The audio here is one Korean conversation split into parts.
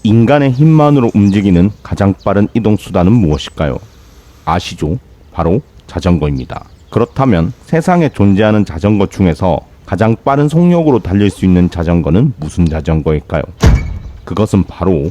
인간의 힘만으로 움직이는 가장 빠른 이동수단은 무엇일까요? 아시죠? 바로 자전거입니다. 그렇다면 세상에 존재하는 자전거 중에서 가장 빠른 속력으로 달릴 수 있는 자전거는 무슨 자전거일까요? 그것은 바로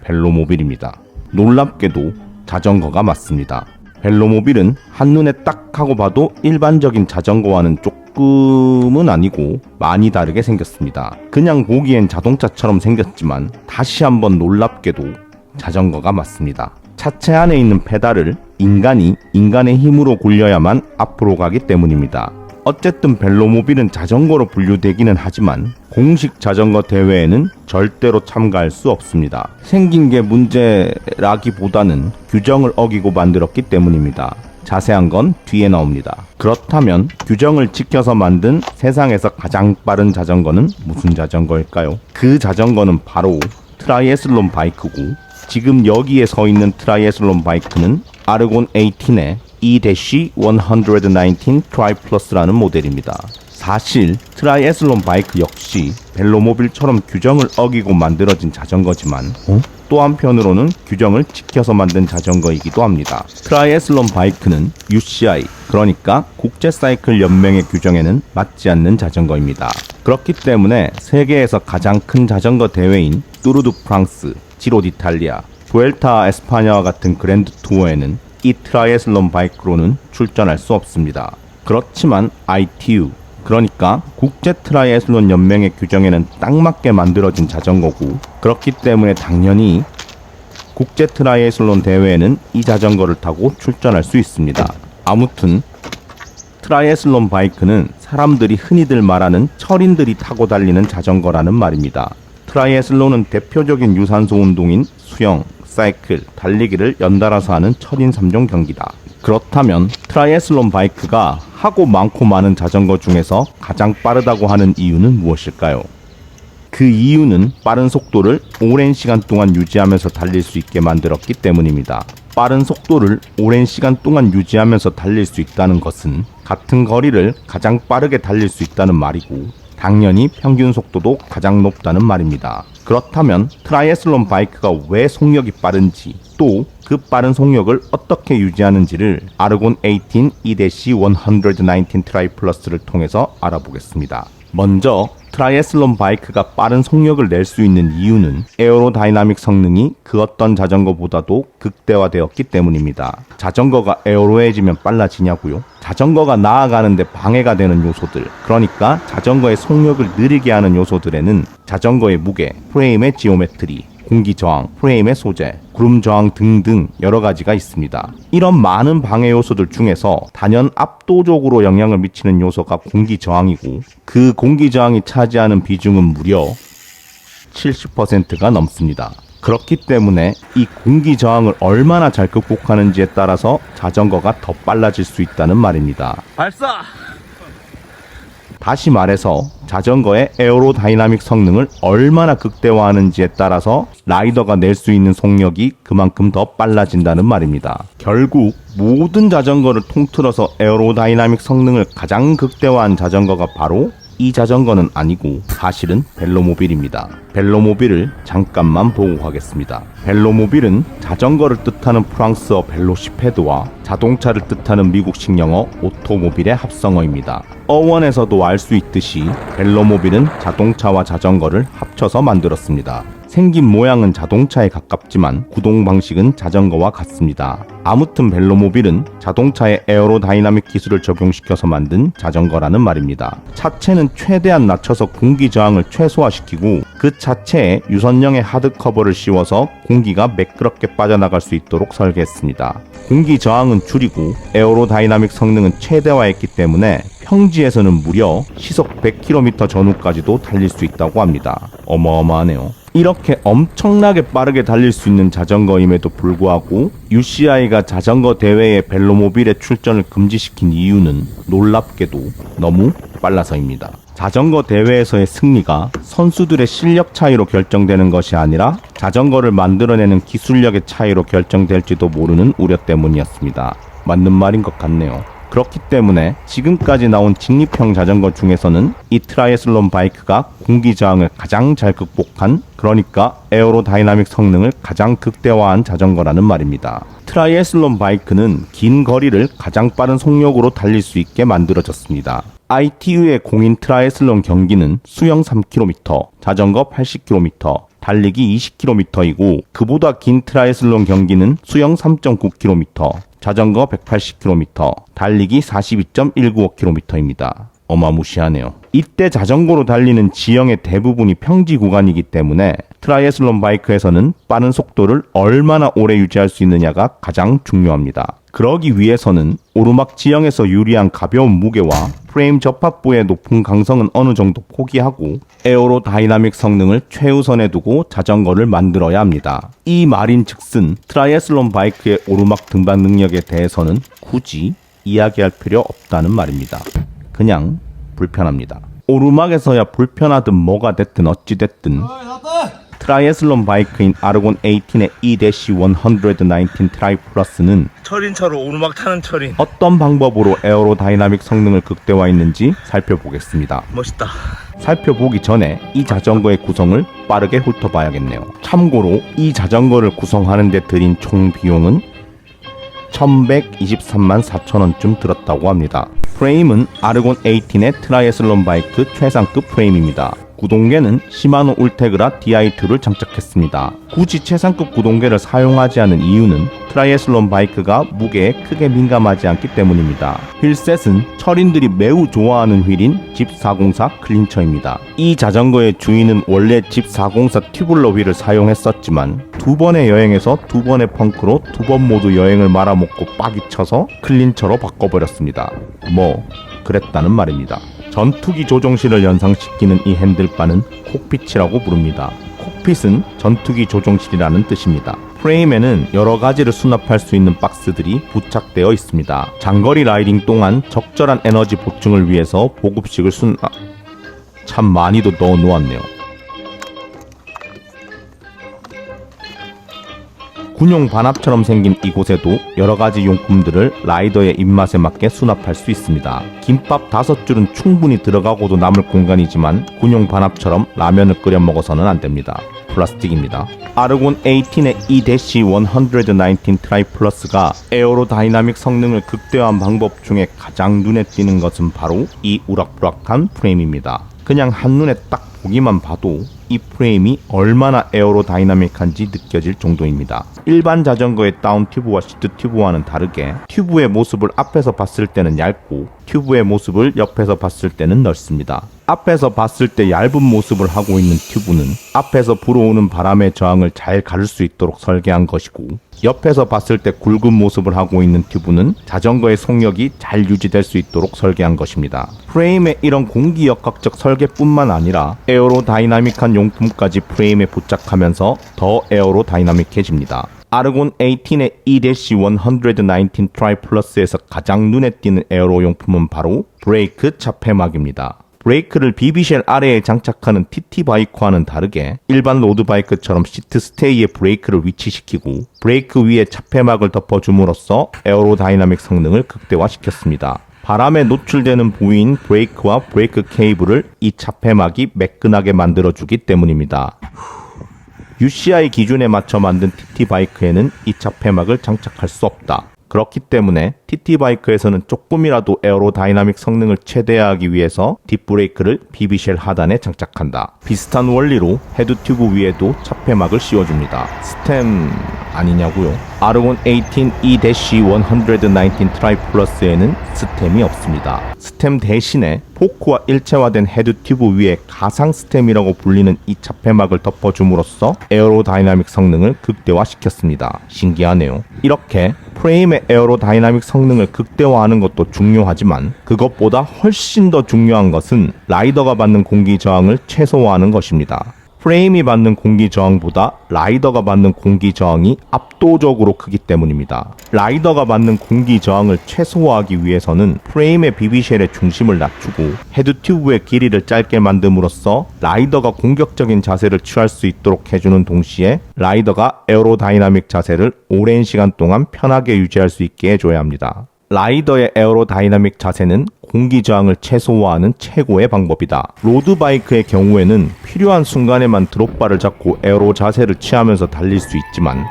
벨로모빌입니다. 놀랍게도 자전거가 맞습니다. 벨로모빌은 한눈에 딱 하고 봐도 일반적인 자전거와는 조금은 아니고 많이 다르게 생겼습니다. 그냥 보기엔 자동차처럼 생겼지만 다시 한번 놀랍게도 자전거가 맞습니다. 차체 안에 있는 페달을 인간이 인간의 힘으로 굴려야만 앞으로 가기 때문입니다. 어쨌든 벨로모빌은 자전거로 분류되기는 하지만 공식 자전거 대회에는 절대로 참가할 수 없습니다. 생긴 게 문제라기보다는 규정을 어기고 만들었기 때문입니다. 자세한 건 뒤에 나옵니다. 그렇다면 규정을 지켜서 만든 세상에서 가장 빠른 자전거는 무슨 자전거일까요? 그 자전거는 바로 트라이애슬론 바이크고, 지금 여기에 서 있는 트라이애슬론 바이크는 아르곤 18의 E-119 트라이플러스라는 모델입니다. 사실 트라이애슬론 바이크 역시 벨로모빌처럼 규정을 어기고 만들어진 자전거지만 또 한편으로는 규정을 지켜서 만든 자전거이기도 합니다. 트라이애슬론 바이크는 UCI, 그러니까 국제사이클 연맹의 규정에는 맞지 않는 자전거입니다. 그렇기 때문에 세계에서 가장 큰 자전거 대회인 뚜르 드 프랑스, 지로 디탈리아, 부엘타 에스파냐와 같은 그랜드 투어에는 이 트라이애슬론 바이크로는 출전할 수 없습니다. 그렇지만 ITU, 그러니까 국제 트라이애슬론 연맹의 규정에는 딱 맞게 만들어진 자전거고, 그렇기 때문에 당연히 국제 트라이애슬론 대회에는 이 자전거를 타고 출전할 수 있습니다. 아무튼 트라이애슬론 바이크는 사람들이 흔히들 말하는 철인들이 타고 달리는 자전거라는 말입니다. 트라이애슬론은 대표적인 유산소 운동인 수영, 사이클, 달리기를 연달아서 하는 철인 3종 경기다. 그렇다면 트라이애슬론 바이크가 하고 많고 많은 자전거 중에서 가장 빠르다고 하는 이유는 무엇일까요? 그 이유는 빠른 속도를 오랜 시간 동안 유지하면서 달릴 수 있게 만들었기 때문입니다. 빠른 속도를 오랜 시간 동안 유지하면서 달릴 수 있다는 것은 같은 거리를 가장 빠르게 달릴 수 있다는 말이고, 당연히 평균 속도도 가장 높다는 말입니다. 그렇다면 트라이애슬론 바이크가 왜 속력이 빠른지, 또 그 빠른 속력을 어떻게 유지하는지를 아르곤 18 E-119 트라이플러스를 통해서 알아보겠습니다. 먼저 트라이애슬론 바이크가 빠른 속력을 낼 수 있는 이유는 에어로다이나믹 성능이 그 어떤 자전거보다도 극대화되었기 때문입니다. 자전거가 에어로해지면 빨라지냐고요? 자전거가 나아가는데 방해가 되는 요소들, 그러니까 자전거의 속력을 느리게 하는 요소들에는 자전거의 무게, 프레임의 지오메트리, 공기 저항, 프레임의 소재, 구름 저항 등등 여러 가지가 있습니다. 이런 많은 방해 요소들 중에서 단연 압도적으로 영향을 미치는 요소가 공기 저항이고, 그 공기 저항이 차지하는 비중은 무려 70%가 넘습니다. 그렇기 때문에 이 공기 저항을 얼마나 잘 극복하는지에 따라서 자전거가 더 빨라질 수 있다는 말입니다. 발사! 다시 말해서 자전거의 에어로다이나믹 성능을 얼마나 극대화하는지에 따라서 라이더가 낼 수 있는 속력이 그만큼 더 빨라진다는 말입니다. 결국 모든 자전거를 통틀어서 에어로다이나믹 성능을 가장 극대화한 자전거가 바로 이 자전거는 아니고 사실은 벨로모빌입니다. 벨로모빌을 잠깐만 보고 가겠습니다. 벨로모빌은 자전거를 뜻하는 프랑스어 벨로시페드와 자동차를 뜻하는 미국식 영어 오토모빌의 합성어입니다. 어원에서도 알 수 있듯이 벨로모빌은 자동차와 자전거를 합쳐서 만들었습니다. 생긴 모양은 자동차에 가깝지만 구동 방식은 자전거와 같습니다. 아무튼 벨로모빌은 자동차의 에어로다이나믹 기술을 적용시켜서 만든 자전거라는 말입니다. 차체는 최대한 낮춰서 공기 저항을 최소화시키고, 그 차체에 유선형의 하드커버를 씌워서 공기가 매끄럽게 빠져나갈 수 있도록 설계했습니다. 공기 저항은 줄이고 에어로다이나믹 성능은 최대화했기 때문에 평지에서는 무려 시속 100km 전후까지도 달릴 수 있다고 합니다. 어마어마하네요. 이렇게 엄청나게 빠르게 달릴 수 있는 자전거임에도 불구하고 UCI가 자전거 대회에 벨로모빌의 출전을 금지시킨 이유는 놀랍게도 너무 빨라서입니다. 자전거 대회에서의 승리가 선수들의 실력 차이로 결정되는 것이 아니라 자전거를 만들어내는 기술력의 차이로 결정될지도 모르는 우려 때문이었습니다. 맞는 말인 것 같네요. 그렇기 때문에 지금까지 나온 직립형 자전거 중에서는 이 트라이애슬론 바이크가 공기 저항을 가장 잘 극복한, 그러니까 에어로다이나믹 성능을 가장 극대화한 자전거라는 말입니다. 트라이애슬론 바이크는 긴 거리를 가장 빠른 속력으로 달릴 수 있게 만들어졌습니다. ITU의 공인 트라이애슬론 경기는 수영 3km, 자전거 80km, 달리기 20km이고 그보다 긴 트라이애슬론 경기는 수영 3.9km, 자전거 180km, 달리기 42.195km입니다. 어마무시하네요. 이때 자전거로 달리는 지형의 대부분이 평지 구간이기 때문에 트라이애슬론 바이크에서는 빠른 속도를 얼마나 오래 유지할 수 있느냐가 가장 중요합니다. 그러기 위해서는 오르막 지형에서 유리한 가벼운 무게와 프레임 접합부의 높은 강성은 어느 정도 포기하고 에어로다이나믹 성능을 최우선에 두고 자전거를 만들어야 합니다. 이 말인즉슨 트라이애슬론 바이크의 오르막 등반 능력에 대해서는 굳이 이야기할 필요 없다는 말입니다. 그냥 불편합니다. 오르막에서야 불편하든 뭐가 됐든 어찌됐든 트라이애슬론 바이크인 아르곤 18의 E-119 트라이 플러스는 철인차로 오르막 타는 철인. 어떤 방법으로 에어로다이나믹 성능을 극대화했는지 살펴보겠습니다. 멋있다. 살펴보기 전에 이 자전거의 구성을 빠르게 훑어봐야겠네요. 참고로 이 자전거를 구성하는 데 들인 총 비용은 1123만 4천원쯤 들었다고 합니다. 프레임은 아르곤 18의 트라이애슬론 바이크 최상급 프레임입니다. 구동계는 시마노 울테그라 DI2를 장착했습니다. 굳이 최상급 구동계를 사용하지 않은 이유는 트라이애슬론 바이크가 무게에 크게 민감하지 않기 때문입니다. 휠셋은 철인들이 매우 좋아하는 휠인 집 404 클린처입니다. 이 자전거의 주인은 원래 집 404 튜블러 휠을 사용했었지만 두 번의 여행에서 두 번의 펑크로 두 번 모두 여행을 말아먹고 빡이 쳐서 클린처로 바꿔버렸습니다. 그랬다는 말입니다. 전투기 조종실을 연상시키는 이 핸들바는 콕핏이라고 부릅니다. 콕핏은 전투기 조종실이라는 뜻입니다. 프레임에는 여러 가지를 수납할 수 있는 박스들이 부착되어 있습니다. 장거리 라이딩 동안 적절한 에너지 보충을 위해서 보급식을 참 많이도 넣어 놓았네요. 군용 반합처럼 생긴 이곳에도 여러가지 용품들을 라이더의 입맛에 맞게 수납할 수 있습니다. 김밥 5줄은 충분히 들어가고도 남을 공간이지만 군용 반합처럼 라면을 끓여 먹어서는 안됩니다. 플라스틱입니다. 아르곤 18의 E-119 트라이 플러스가 에어로다이나믹 성능을 극대화한 방법 중에 가장 눈에 띄는 것은 바로 이 우락부락한 프레임입니다. 그냥 한눈에 딱 보기만 봐도 이 프레임이 얼마나 에어로다이나믹한지 느껴질 정도입니다. 일반 자전거의 다운 튜브와 시트 튜브와는 다르게 튜브의 모습을 앞에서 봤을 때는 얇고 튜브의 모습을 옆에서 봤을 때는 넓습니다. 앞에서 봤을 때 얇은 모습을 하고 있는 튜브는 앞에서 불어오는 바람의 저항을 잘 가를 수 있도록 설계한 것이고 옆에서 봤을 때 굵은 모습을 하고 있는 튜브는 자전거의 속력이 잘 유지될 수 있도록 설계한 것입니다. 프레임의 이런 공기역학적 설계뿐만 아니라 에어로다이나믹한 용품까지 프레임에 부착하면서 더 에어로다이나믹해집니다. 아르곤 18의 E-119 트라이 플러스에서 가장 눈에 띄는 에어로 용품은 바로 브레이크 차폐막입니다. 브레이크를 BB쉘 아래에 장착하는 TT 바이크와는 다르게 일반 로드바이크처럼 시트 스테이에 브레이크를 위치시키고 브레이크 위에 차폐막을 덮어줌으로써 에어로다이나믹 성능을 극대화시켰습니다. 바람에 노출되는 부위인 브레이크와 브레이크 케이블을 이 차폐막이 매끈하게 만들어주기 때문입니다. UCI 기준에 맞춰 만든 TT 바이크에는 이 차폐막을 장착할 수 없다. 그렇기 때문에 TT 바이크에서는 조금이라도 에어로다이나믹 성능을 최대화하기 위해서 뒷브레이크를 BB쉘 하단에 장착한다. 비슷한 원리로 헤드 튜브 위에도 차폐막을 씌워줍니다. 스템 아니냐고요? 아르곤 18 E-119 트라이 플러스에는 스템이 없습니다. 스템 대신에 포크와 일체화된 헤드 튜브 위에 가상 스템이라고 불리는 이 차폐막을 덮어줌으로써 에어로다이나믹 성능을 극대화시켰습니다. 신기하네요. 이렇게 프레임의 에어로다이나믹 성능을 극대화하는 것도 중요하지만 그것보다 훨씬 더 중요한 것은 라이더가 받는 공기 저항을 최소화하는 것입니다. 프레임이 받는 공기 저항보다 라이더가 받는 공기 저항이 압도적으로 크기 때문입니다. 라이더가 받는 공기 저항을 최소화하기 위해서는 프레임의 BB쉘의 중심을 낮추고 헤드 튜브의 길이를 짧게 만듦으로써 라이더가 공격적인 자세를 취할 수 있도록 해주는 동시에 라이더가 에어로다이나믹 자세를 오랜 시간 동안 편하게 유지할 수 있게 해줘야 합니다. 라이더의 에어로다이나믹 자세는 공기 저항을 최소화하는 최고의 방법이다. 로드바이크의 경우에는 필요한 순간에만 드롭바를 잡고 에어로 자세를 취하면서 달릴 수 있지만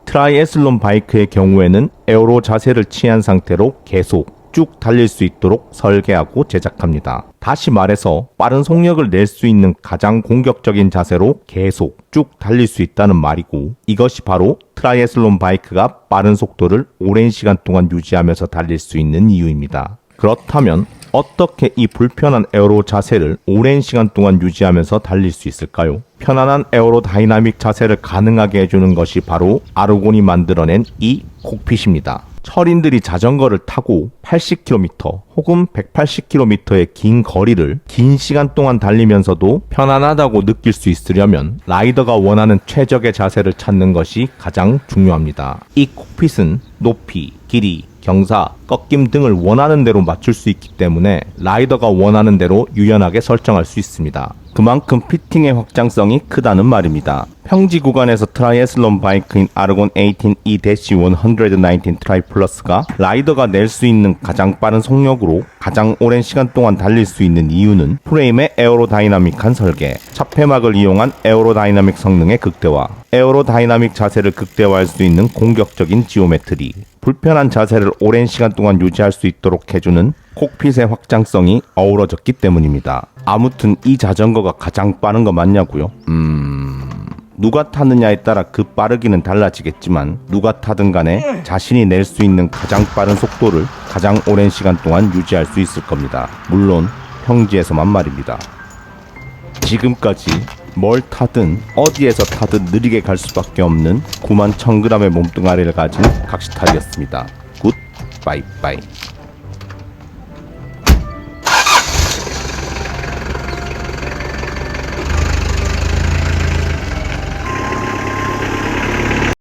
트라이애슬론 바이크의 경우에는 에어로 자세를 취한 상태로 계속 쭉 달릴 수 있도록 설계하고 제작합니다. 다시 말해서 빠른 속력을 낼 수 있는 가장 공격적인 자세로 계속 쭉 달릴 수 있다는 말이고, 이것이 바로 트라이애슬론 바이크가 빠른 속도를 오랜 시간 동안 유지하면서 달릴 수 있는 이유입니다. 그렇다면 어떻게 이 불편한 에어로 자세를 오랜 시간 동안 유지하면서 달릴 수 있을까요? 편안한 에어로다이나믹 자세를 가능하게 해주는 것이 바로 아르곤이 만들어낸 이 콕핏입니다. 철인들이 자전거를 타고 80km 혹은 180km의 긴 거리를 긴 시간 동안 달리면서도 편안하다고 느낄 수 있으려면 라이더가 원하는 최적의 자세를 찾는 것이 가장 중요합니다. 이 콕핏은 높이, 길이, 경사, 꺾임 등을 원하는 대로 맞출 수 있기 때문에 라이더가 원하는 대로 유연하게 설정할 수 있습니다. 그만큼 피팅의 확장성이 크다는 말입니다. 평지 구간에서 트라이애슬론 바이크인 아르곤 18 E-119 트라이 플러스가 라이더가 낼 수 있는 가장 빠른 속력으로 가장 오랜 시간 동안 달릴 수 있는 이유는 프레임의 에어로다이나믹한 설계, 차폐막을 이용한 에어로다이나믹 성능의 극대화, 에어로다이나믹 자세를 극대화할 수 있는 공격적인 지오메트리, 불편한 자세를 오랜 시간 동안 유지할 수 있도록 해주는 콕핏의 확장성이 어우러졌기 때문입니다. 아무튼 이 자전거가 가장 빠른 거 맞냐고요? 누가 타느냐에 따라 그 빠르기는 달라지겠지만 누가 타든 간에 자신이 낼 수 있는 가장 빠른 속도를 가장 오랜 시간 동안 유지할 수 있을 겁니다. 물론 평지에서만 말입니다. 지금까지 뭘 타든 어디에서 타든 느리게 갈 수밖에 없는 91,000g의 몸뚱아리를 가진 각시탈이었습니다. 굿 바이바이.